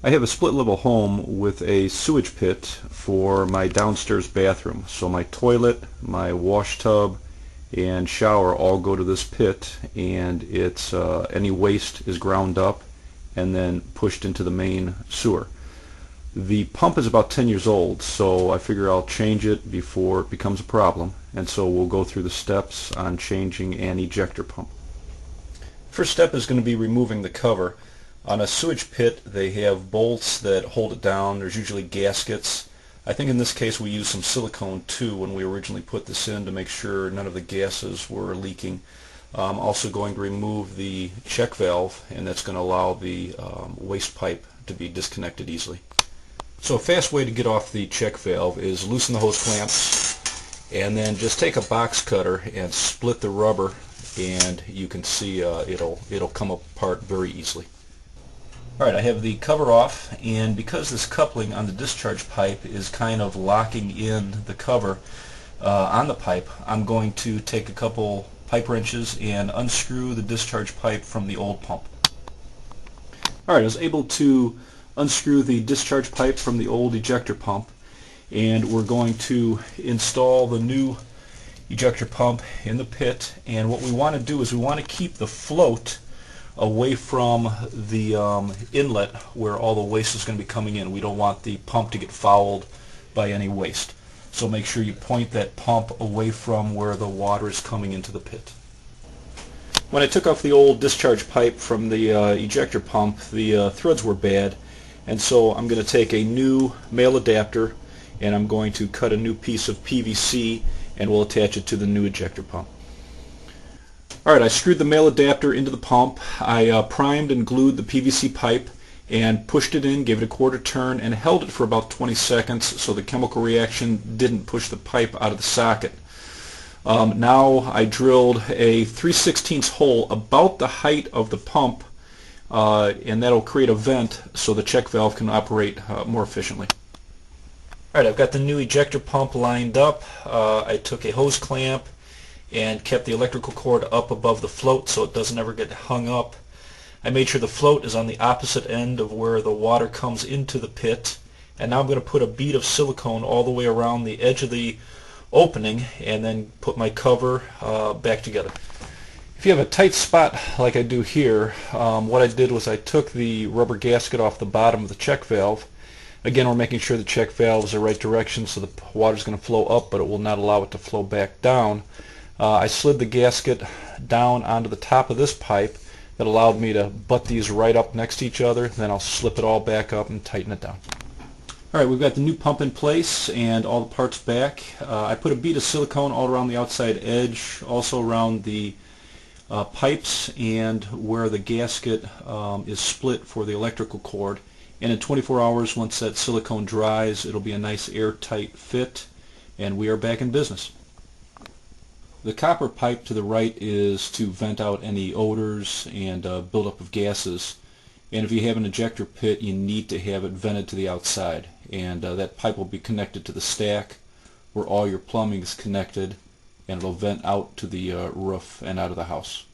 I have a split level home with a sewage pit for my downstairs bathroom. So my toilet, my wash tub, and shower all go to this pit, and it's any waste is ground up and then pushed into the main sewer. The pump is about 10 years old, so I figure I'll change it before it becomes a problem, and so we'll go through the steps on changing an ejector pump. First step is going to be removing the cover. On a sewage pit, they have bolts that hold it down. There's usually gaskets. I think in this case we used some silicone too when we originally put this in to make sure none of the gases were leaking. I'm also going to remove the check valve, and that's going to allow the waste pipe to be disconnected easily. So a fast way to get off the check valve is loosen the hose clamps and then just take a box cutter and split the rubber, and you can see it'll come apart very easily. Alright, I have the cover off, and because this coupling on the discharge pipe is kind of locking in the cover on the pipe, I'm going to take a couple pipe wrenches and unscrew the discharge pipe from the old pump. Alright, I was able to unscrew the discharge pipe from the old ejector pump, and we're going to install the new ejector pump in the pit. And what we want to do is we want to keep the float away from the inlet where all the waste is going to be coming in. We don't want the pump to get fouled by any waste. So make sure you point that pump away from where the water is coming into the pit. When I took off the old discharge pipe from the ejector pump, the threads were bad, and so I'm going to take a new male adapter and I'm going to cut a new piece of PVC and we'll attach it to the new ejector pump. Alright, I screwed the male adapter into the pump. I primed and glued the PVC pipe and pushed it in, gave it a quarter turn, and held it for about 20 seconds so the chemical reaction didn't push the pipe out of the socket. Now I drilled a 3/16 hole about the height of the pump, and that'll create a vent so the check valve can operate more efficiently. Alright, I've got the new ejector pump lined up. I took a hose clamp and kept the electrical cord up above the float so it doesn't ever get hung up. I made sure the float is on the opposite end of where the water comes into the pit, and now I'm going to put a bead of silicone all the way around the edge of the opening and then put my cover back together. If you have a tight spot like I do here, what I did was I took the rubber gasket off the bottom of the check valve. Again, we're making sure the check valve is the right direction so the water is going to flow up, but it will not allow it to flow back down. I slid the gasket down onto the top of this pipe. That allowed me to butt these right up next to each other. Then I'll slip it all back up and tighten it down. Alright, we've got the new pump in place and all the parts back. I put a bead of silicone all around the outside edge, also around the pipes and where the gasket is split for the electrical cord. And in 24 hours, once that silicone dries, it'll be a nice airtight fit, and we are back in business. The copper pipe to the right is to vent out any odors and buildup of gases. And if you have an ejector pit, you need to have it vented to the outside. And that pipe will be connected to the stack where all your plumbing is connected, and it'll vent out to the roof and out of the house.